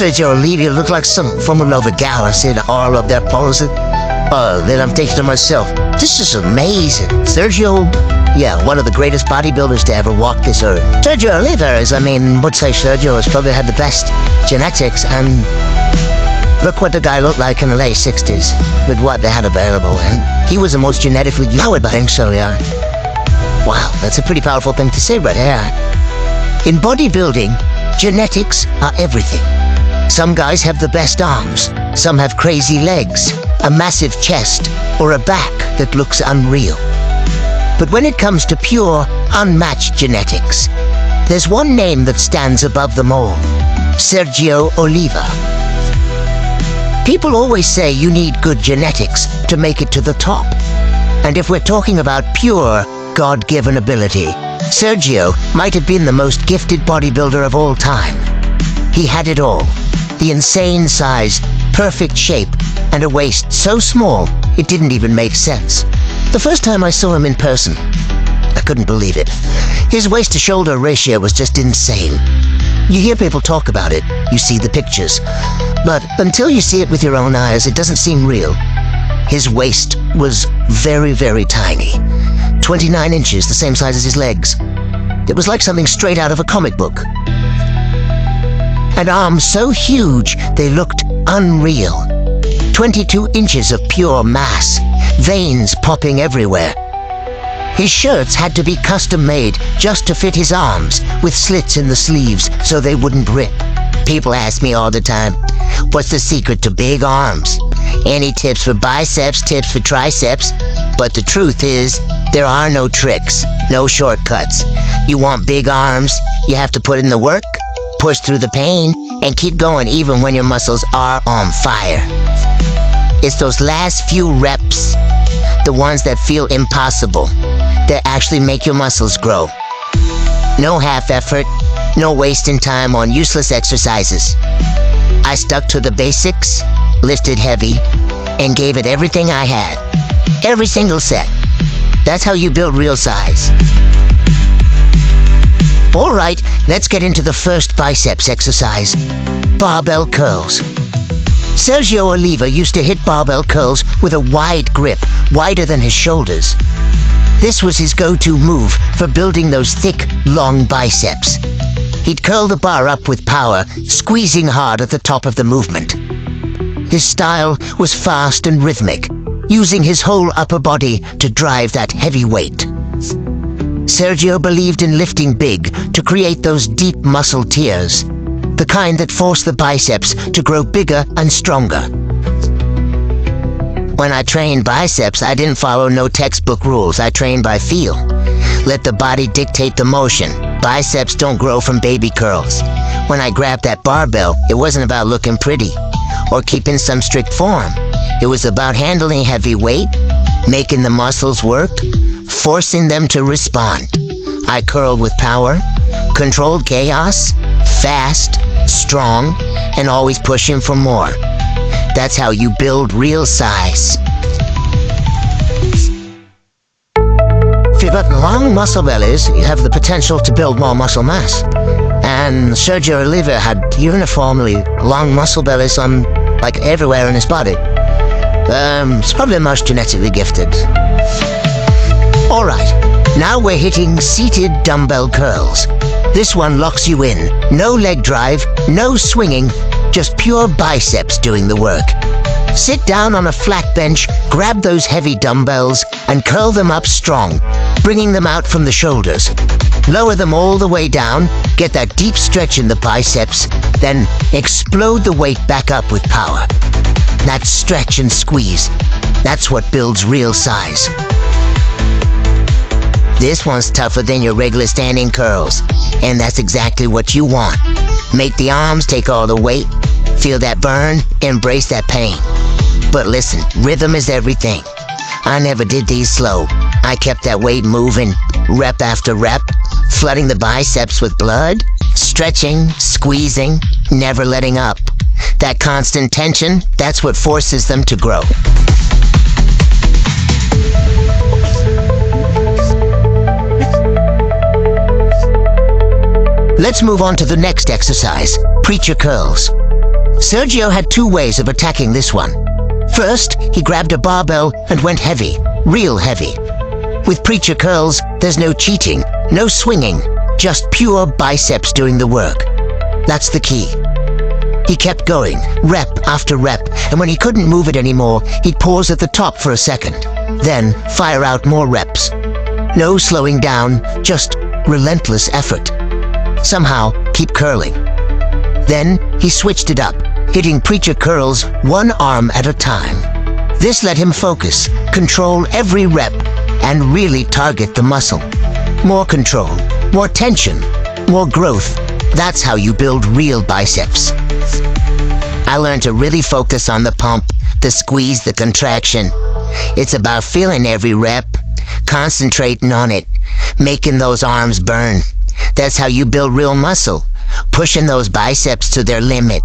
Sergio Oliva looked like some Formula Over galaxy in all of their poses. Then I'm thinking to myself, this is amazing. Sergio, yeah, one of the greatest bodybuilders to ever walk this earth. Sergio Oliva would say Sergio has probably had the best genetics, and look what the guy looked like in the late 60s with what they had available, and he was the most genetically gifted, I think so, yeah. Wow, that's a pretty powerful thing to say right here. In bodybuilding, genetics are everything. Some guys have the best arms, some have crazy legs, a massive chest, or a back that looks unreal. But when it comes to pure, unmatched genetics, there's one name that stands above them all: Sergio Oliva. People always say you need good genetics to make it to the top. And if we're talking about pure, God-given ability, Sergio might have been the most gifted bodybuilder of all time. He had it all: the insane size, perfect shape, and a waist so small it didn't even make sense. The first time I saw him in person, I couldn't believe it. His waist-to-shoulder ratio was just insane. You hear people talk about it, you see the pictures, but until you see it with your own eyes, it doesn't seem real. His waist was very, very tiny. 29 inches, the same size as his legs. It was like something straight out of a comic book. And arms so huge, they looked unreal. 22 inches of pure mass, veins popping everywhere. His shirts had to be custom-made just to fit his arms, with slits in the sleeves so they wouldn't rip. People ask me all the time, what's the secret to big arms? Any tips for biceps, tips for triceps? But the truth is, there are no tricks, no shortcuts. You want big arms, you have to put in the work, push through the pain, and keep going even when your muscles are on fire. It's those last few reps, the ones that feel impossible, that actually make your muscles grow. No half effort, no wasting time on useless exercises. I stuck to the basics, lifted heavy, and gave it everything I had. Every single set. That's how you build real size. Alright, let's get into the first biceps exercise: barbell curls. Sergio Oliva used to hit barbell curls with a wide grip, wider than his shoulders. This was his go-to move for building those thick, long biceps. He'd curl the bar up with power, squeezing hard at the top of the movement. His style was fast and rhythmic, using his whole upper body to drive that heavy weight. Sergio believed in lifting big to create those deep muscle tears, the kind that force the biceps to grow bigger and stronger. When I trained biceps, I didn't follow no textbook rules. I trained by feel. Let the body dictate the motion. Biceps don't grow from baby curls. When I grabbed that barbell, it wasn't about looking pretty or keeping some strict form. It was about handling heavy weight, making the muscles work, forcing them to respond. I curled with power, controlled chaos, fast, strong, and always pushing for more. That's how you build real size. If you've got long muscle bellies, you have the potential to build more muscle mass. And Sergio Oliva had uniformly long muscle bellies on, like, everywhere in his body. It's probably the most genetically gifted. Alright, now we're hitting seated dumbbell curls. This one locks you in. No leg drive, no swinging, just pure biceps doing the work. Sit down on a flat bench, grab those heavy dumbbells, and curl them up strong, bringing them out from the shoulders. Lower them all the way down, get that deep stretch in the biceps, then explode the weight back up with power. That stretch and squeeze, that's what builds real size. This one's tougher than your regular standing curls, and that's exactly what you want. Make the arms take all the weight, feel that burn, embrace that pain. But listen, rhythm is everything. I never did these slow. I kept that weight moving, rep after rep, flooding the biceps with blood, stretching, squeezing, never letting up. That constant tension, that's what forces them to grow. Let's move on to the next exercise, preacher curls. Sergio had two ways of attacking this one. First, he grabbed a barbell and went heavy, real heavy. With preacher curls, there's no cheating, no swinging, just pure biceps doing the work. That's the key. He kept going, rep after rep, and when he couldn't move it anymore, he'd pause at the top for a second, then fire out more reps. No slowing down, just relentless effort. Somehow, keep curling. Then, he switched it up, hitting preacher curls one arm at a time. This let him focus, control every rep, and really target the muscle. More control, more tension, more growth. That's how you build real biceps. I learned to really focus on the pump, the squeeze, the contraction. It's about feeling every rep, concentrating on it, making those arms burn. That's how you build real muscle, pushing those biceps to their limit.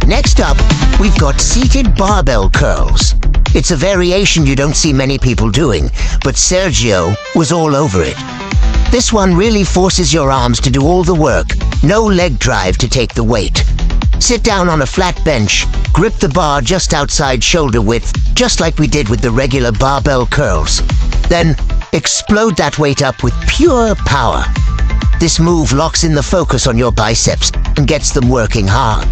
Next up, we've got seated barbell curls. It's a variation you don't see many people doing, but Sergio was all over it. This one really forces your arms to do all the work, no leg drive to take the weight. Sit down on a flat bench, grip the bar just outside shoulder width, just like we did with the regular barbell curls. Then, explode that weight up with pure power. This move locks in the focus on your biceps and gets them working hard.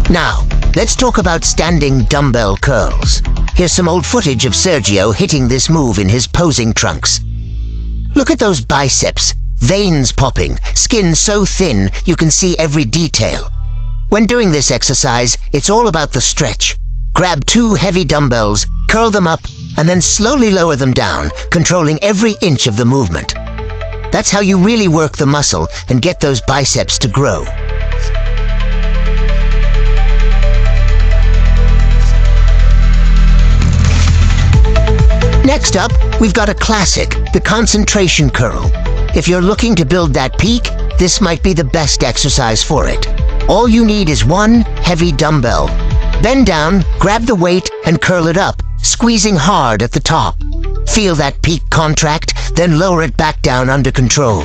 Now, let's talk about standing dumbbell curls. Here's some old footage of Sergio hitting this move in his posing trunks. Look at those biceps, veins popping, skin so thin you can see every detail. When doing this exercise, it's all about the stretch. Grab two heavy dumbbells, curl them up, and then slowly lower them down, controlling every inch of the movement. That's how you really work the muscle and get those biceps to grow. Next up, we've got a classic, the concentration curl. If you're looking to build that peak, this might be the best exercise for it. All you need is one heavy dumbbell. Bend down, grab the weight, and curl it up, squeezing hard at the top. Feel that peak contract, then lower it back down under control.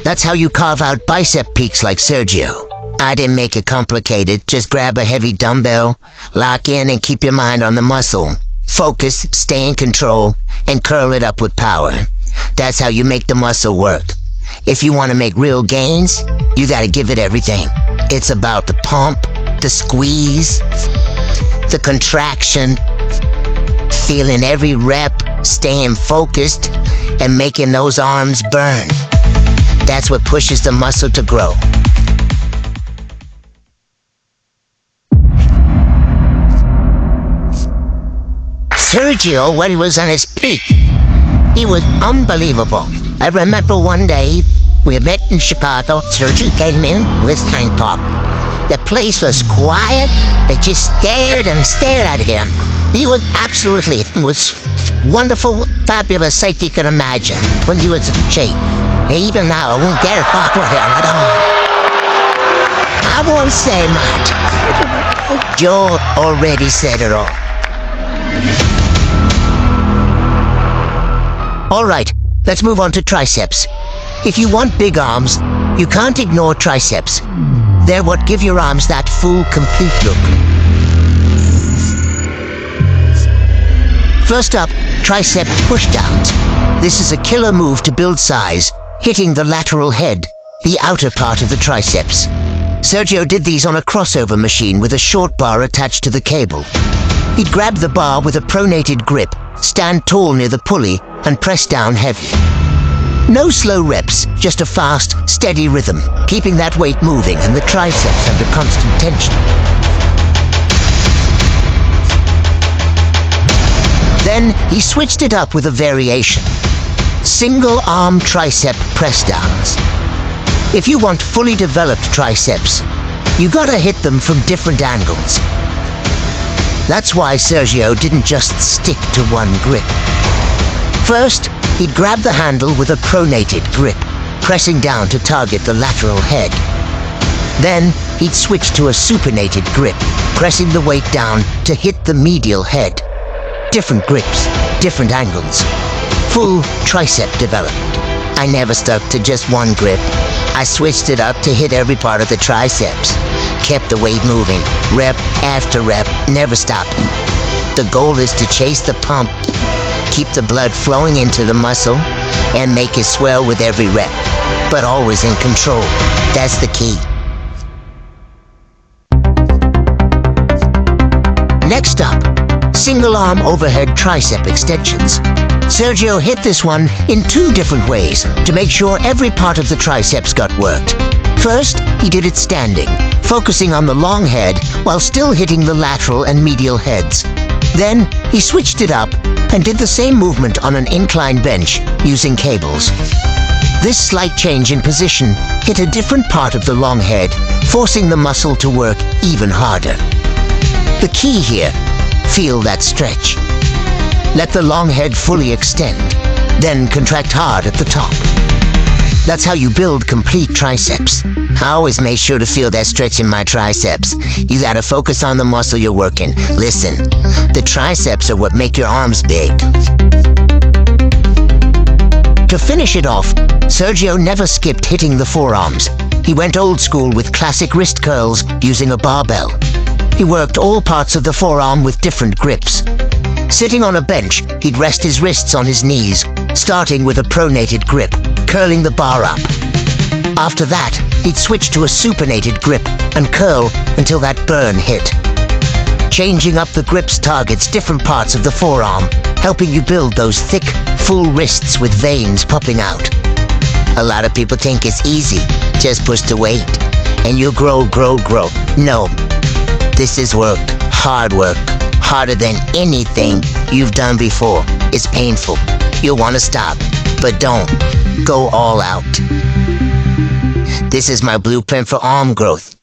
That's how you carve out bicep peaks like Sergio. I didn't make it complicated, just grab a heavy dumbbell, lock in and keep your mind on the muscle. Focus, stay in control, and curl it up with power. That's how you make the muscle work. If you want to make real gains, you gotta give it everything. It's about the pump, the squeeze, the contraction, feeling every rep, staying focused, and making those arms burn. That's what pushes the muscle to grow. Sergio, when he was on his peak, he was unbelievable. I remember one day, we met in Chicago. Sergio came in with tank top. The place was quiet. They just stared and stared at him. He was absolutely, it was wonderful, fabulous sight you can imagine when he was in shape. Even now, I won't get it back with him at all. I won't say much. Joe already said it all. Alright, let's move on to triceps. If you want big arms, you can't ignore triceps. They're what give your arms that full, complete look. First up, tricep pushdowns. This is a killer move to build size, hitting the lateral head, the outer part of the triceps. Sergio did these on a crossover machine with a short bar attached to the cable. He'd grab the bar with a pronated grip, stand tall near the pulley, and press down heavy. No slow reps, just a fast, steady rhythm, keeping that weight moving and the triceps under constant tension. Then he switched it up with a variation. Single arm tricep press downs. If you want fully developed triceps, you gotta hit them from different angles. That's why Sergio didn't just stick to one grip. First, he'd grab the handle with a pronated grip, pressing down to target the lateral head. Then, he'd switch to a supinated grip, pressing the weight down to hit the medial head. Different grips, different angles. Full tricep development. I never stuck to just one grip. I switched it up to hit every part of the triceps. Kept the weight moving, rep after rep, never stopping. The goal is to chase the pump, keep the blood flowing into the muscle, and make it swell with every rep, but always in control. That's the key. Next up, single arm overhead tricep extensions. Sergio hit this one in 2 different ways to make sure every part of the triceps got worked. First, he did it standing, focusing on the long head while still hitting the lateral and medial heads. Then, he switched it up and did the same movement on an incline bench using cables. This slight change in position hit a different part of the long head, forcing the muscle to work even harder. The key here, feel that stretch. Let the long head fully extend, then contract hard at the top. That's how you build complete triceps. I always make sure to feel that stretch in my triceps. You gotta focus on the muscle you're working. Listen, the triceps are what make your arms big. To finish it off, Sergio never skipped hitting the forearms. He went old school with classic wrist curls using a barbell. He worked all parts of the forearm with different grips. Sitting on a bench, he'd rest his wrists on his knees, starting with a pronated grip, curling the bar up. After that, he'd switch to a supinated grip and curl until that burn hit. Changing up the grips targets different parts of the forearm, helping you build those thick, full wrists with veins popping out. A lot of people think it's easy, just push the weight, and you'll grow. No, this is work, hard work. Harder than anything you've done before. It's painful. You'll want to stop, but don't. Go all out. This is my blueprint for arm growth.